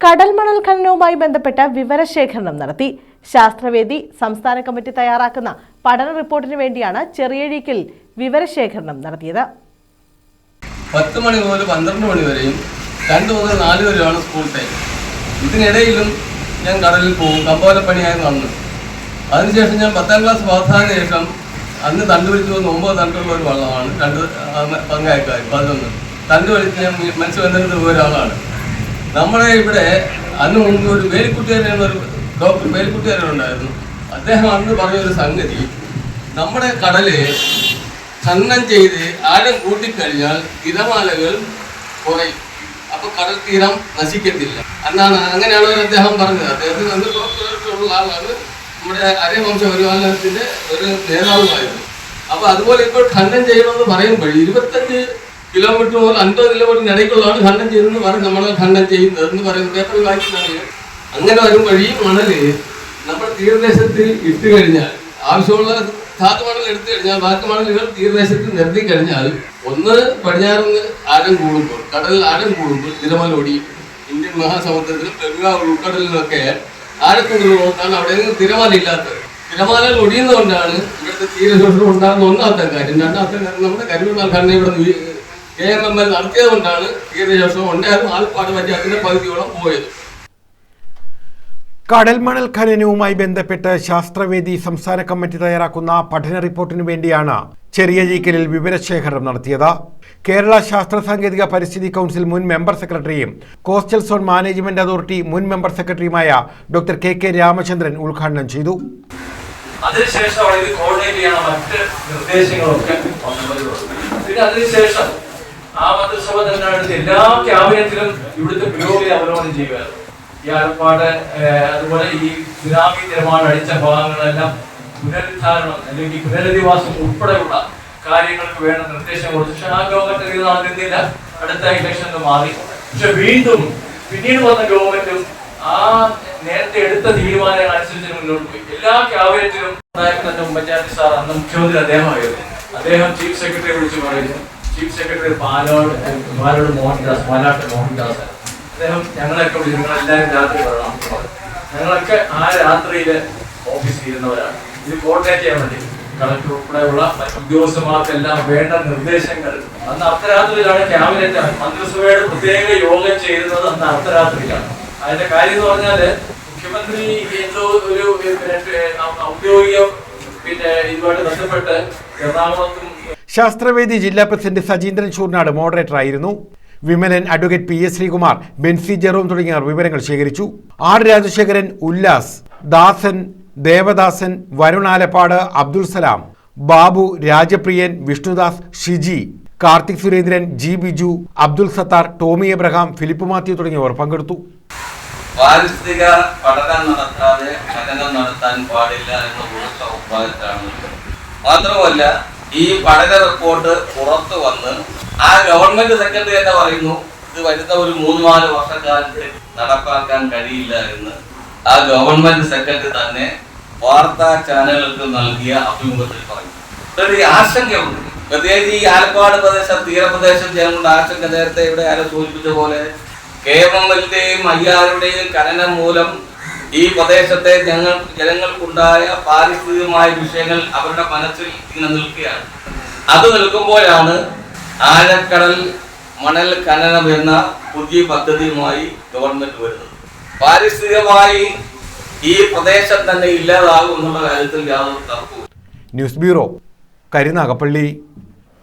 കടൽമണൽ ഖനനവുമായി ബന്ധപ്പെട്ട വിവരശേഖരണം നടത്തി. ശാസ്ത്രവേദി സംസ്ഥാന കമ്മിറ്റി തയ്യാറാക്കുന്ന പഠന റിപ്പോർട്ടിന് വേണ്ടിയാണ് ചെറിയഴീക്കിൽ വിവരശേഖരണം നടത്തിയത്. 10 മണി മുതൽ 12 മണി വരെയും 2 മുതൽ 4 വരെയാണ് സ്കൂൾ ടൈം. ഇതിനിടയിലും ഞാൻ കടലിൽ പോകും. കമ്പോലപ്പണിയായി വന്നു. അതിനുശേഷം ഞാൻ 10ാം ക്ലാസ് പാസ്സായതിനു ശേഷം അന്ന് തണ്ട് വലിച്ചു പോകുന്ന 9 തണ്ടുള്ള ഒരു വള്ളമാണ് 2 പങ്കായക്കാർ 11 തണ്ട് വലിച്ച് ഞാൻ മത്സ്യബന്ധനത്തിന് പോയ ഒരാളാണ്. നമ്മുടെ ഇവിടെ അന്ന് മുമ്പ് ഒരു വേലിക്കുട്ടിയാരൻ എന്നൊരു ഡോക്ടർ വേലിക്കുട്ടിയാരൻ ഉണ്ടായിരുന്നു. അദ്ദേഹം അന്ന് പറഞ്ഞൊരു സംഗതി, നമ്മുടെ കടല് ഖനനം ചെയ്ത് ആഴം കൂട്ടിക്കഴിഞ്ഞാൽ തിരമാലകൾ കുറയും, അപ്പൊ കടൽ തീരം നശിക്കത്തില്ല എന്നാണ്. അങ്ങനെയാണ് അദ്ദേഹം പറഞ്ഞത്. അദ്ദേഹത്തിന് അന്ന് ഡോക്ടറായിട്ടുള്ള ആളാണ്. നമ്മുടെ അരവംശ പരിപാലനത്തിന്റെ ഒരു നേതാവുമായിരുന്നു. അപ്പൊ അതുപോലെ ഇപ്പോൾ ഖനനം ചെയ്യണമെന്ന് പറയുമ്പോൾ 25 കിലോമീറ്റർ മുതൽ 50 കിലോമീറ്ററിന് ഇടയ്ക്കുള്ളതാണ് ഖനനം ചെയ്തെന്ന് പറയും. നമ്മൾ ഖനനം ചെയ്യുന്നത് എന്ന് പറയുന്നത് പേപ്പറിൽ വായിക്കുന്നതാണ്. അങ്ങനെ വരുമ്പോൾ ഈ മണല് നമ്മുടെ തീരദേശത്ത് ഇട്ട് കഴിഞ്ഞാൽ, ആവശ്യമുള്ള ധാതു മണൽ എടുത്തു കഴിഞ്ഞാൽ ബാക്കി മണലുകൾ തീരദേശത്ത് നിർത്തി കഴിഞ്ഞാൽ, ഒന്ന് പടിഞ്ഞാറുന്ന് ആഴം കൂടുമ്പോൾ, കടലിൽ ആഴം കൂടുമ്പോൾ തിരമാല ഒടിയും. ഇന്ത്യൻ മഹാസമുദ്രത്തിലും ബംഗാൾ ഉൾക്കടലിലൊക്കെ ആഴക്കൂടുന്നതുകൊണ്ടാണ് അവിടെ നിന്ന് തിരമാല ഇല്ലാത്തത്. തിരമാലകൾ ഒടിയുന്നതുകൊണ്ടാണ് ഇവിടുത്തെ തീരശോഷണം ഉണ്ടാകുന്ന ഒന്നാമത്തെ കാര്യം. രണ്ടാമത്തെ കാര്യം, നമ്മുടെ കരിമണൽ ഖനനം ഇവിടെ KMML നടത്തിയതുകൊണ്ടാണ് തീരശോഷണം ഉണ്ടായതും ആൾപ്പാട് പഞ്ചായത്തിന്റെ പകുതിയോളം പോയത്. കടൽമണൽ ഖനനവുമായി ബന്ധപ്പെട്ട് ശാസ്ത്രവേദി സംസ്ഥാന കമ്മിറ്റി തയ്യാറാക്കുന്ന പഠന റിപ്പോർട്ടിനു വേണ്ടിയാണ് ചെറിയഴീക്കലിൽ വിവരശേഖരണം നടത്തിയത്. കേരള ശാസ്ത്ര സാങ്കേതിക പരിസ്ഥിതി കൗൺസിൽ മുൻ മെമ്പർ സെക്രട്ടറിയും കോസ്റ്റൽ സോൺ മാനേജ്മെന്റ് അതോറിറ്റി മുൻ മെമ്പർ സെക്രട്ടറിയുമായ ഡോക്ടർ KK രാമചന്ദ്രൻ ഉദ്ഘാടനം ചെയ്തു. അതിനുശേഷം ഇത് കോർഡിനേറ്റ് ചെയ്യണം മറ്റ് നിർദ്ദേശങ്ങളൊക്കെ പിന്നെ അതിനുശേഷം ആ മന്ത്രിസഭ തന്നെ എല്ലാ ക്യാബിനറ്റിലും ഇവിടുത്തെ പുരോഗതി അവലോകനം ചെയ്യുക. ഈ ആലപ്പാട് അതുപോലെ ഈ സുനാമി തിരമാല അടിച്ച ഭാഗങ്ങളെല്ലാം പുനരുദ്ധാരണം അല്ലെങ്കിൽ പുനരധിവാസം ഉൾപ്പെടെയുള്ള കാര്യങ്ങൾക്ക് വേണ്ട നിർദ്ദേശം കൊടുത്തു. പക്ഷെ ആ ഗവൺമെന്റ് നടന്നില്ല. അടുത്ത ഇലക്ഷനിൽ മാറി. പക്ഷെ വീണ്ടും പിന്നീട് വന്ന ഗവൺമെന്റും ആ നേരത്തെ എടുത്ത തീരുമാനങ്ങൾ അനുസരിച്ച് മുന്നോട്ട് പോയി. എല്ലാ ക്യാബിനറ്റിലും ഉമ്മൻചാണ്ടി സാർ അന്ന് മുഖ്യമന്ത്രി അദ്ദേഹമായിരുന്നു. അദ്ദേഹം ചീഫ് സെക്രട്ടറി വിളിച്ചു പറയുന്നു. Chief secretary Palode Mohandas, Palat Mohandas. അദ്ദേഹം ഞങ്ങളൊക്കെ വിളിച്ചു, നിങ്ങളെല്ലാവരും രാത്രി പറയണം. ഞങ്ങളൊക്കെ ആ രാത്രിയിൽ ഓഫീസിൽ ഇരുന്നവരാണ്. ഇത് കോർഡിനേറ്റ് ചെയ്യാൻ വേണ്ടി കളക്ടർ ഉൾപ്പെടെയുള്ള മറ്റു ഉദ്യോഗസ്ഥന്മാർക്കെല്ലാം വേണ്ട നിർദ്ദേശങ്ങൾ അന്ന് അർദ്ധരാത്രിയിലാണ് ക്യാബിനറ്റ് മന്ത്രിസഭയുടെ പ്രത്യേക യോഗം ചെയ്യുന്നത്. അന്ന് അർദ്ധരാത്രിയിലാണ്. അതിന്റെ കാര്യം എന്ന് പറഞ്ഞാല് മുഖ്യമന്ത്രി എന്തോ ഒരു ഔദ്യോഗിക ഇതുമായിട്ട് ബന്ധപ്പെട്ട് എറണാകുളത്തും. ശാസ്ത്രവേദി ജില്ലാ പ്രസിഡന്റ് സജീന്ദ്രൻ ചൂർനാട് മോഡറേറ്ററായിരുന്നു. വിമലൻ, അഡ്വക്കേറ്റ് PA ശ്രീകുമാർ, ബെൻസി ജെറോം തുടങ്ങിയവർ വിവരങ്ങൾ ശേഖരിച്ചു. R രാജശേഖരൻ, ഉല്ലാസ്, ദാസൻ, ദേവദാസൻ, വരുൺ ആലപ്പാട്, അബ്ദുൾ സലാം, ബാബു, രാജപ്രിയൻ, വിഷ്ണുദാസ്, ഷിജി, കാർത്തിക് സുരേന്ദ്രൻ, G ബിജു, അബ്ദുൾ സത്താർ, ടോമി എബ്രഹാം, ഫിലിപ്പ് മാത്യു തുടങ്ങിയവർ പങ്കെടുത്തു. പാരിസ്ഥിതിക പഠനം നടത്താതെ ഖനനം നടത്താൻ പാടില്ല എന്ന ഉറച്ച അഭിപ്രായത്തിലാണ്. മാത്രമല്ല, ഈ പഠന റിപ്പോർട്ട് പുറത്തു വന്ന് ആ ഗവൺമെന്റ് സെക്രട്ടറി തന്നെ പറയുന്നു ഇത് വരുന്ന ഒരു 3-4 വർഷക്കാലത്ത് നടപ്പാക്കാൻ കഴിയില്ല എന്ന്. ആ ഗവൺമെന്റ് സെക്രട്ടറി തന്നെ വാർത്താ ചാനലുകൾക്ക് നൽകിയ അഭിമുഖത്തിൽ പറഞ്ഞു. ഒരു ആശങ്കയുണ്ട്. പ്രത്യേകിച്ച് ഈ ആലപ്പാട് പ്രദേശം, തീരപ്രദേശം ജനങ്ങളുടെ ആശങ്ക നേരത്തെ ഇവിടെ ആരോ സൂചിപ്പിച്ച പോലെ KMMLന്റെയും IR-യുടെയും ഖനനം മൂലം ഈ പ്രദേശത്തെ ജനങ്ങൾക്കുണ്ടായ പാരിസ്ഥിതികമായ വിഷയങ്ങൾ അവരുടെ മനസ്സിൽ ഇങ്ങനെ നിൽക്കുകയാണ്. അത് നിൽക്കുമ്പോഴാണ് ആഴക്കടൽ മണൽ ഖനനം എന്ന പുതിയ പദ്ധതിയുമായി ഗവൺമെന്റ് വരുന്നത്. പാരിസ്ഥിതികമായി ഈ പ്രദേശം തന്നെ ഇല്ലാതാകും എന്നുള്ള കാര്യത്തിൽ യാതൊരു തർക്കവും. News bureau, Karunagappally.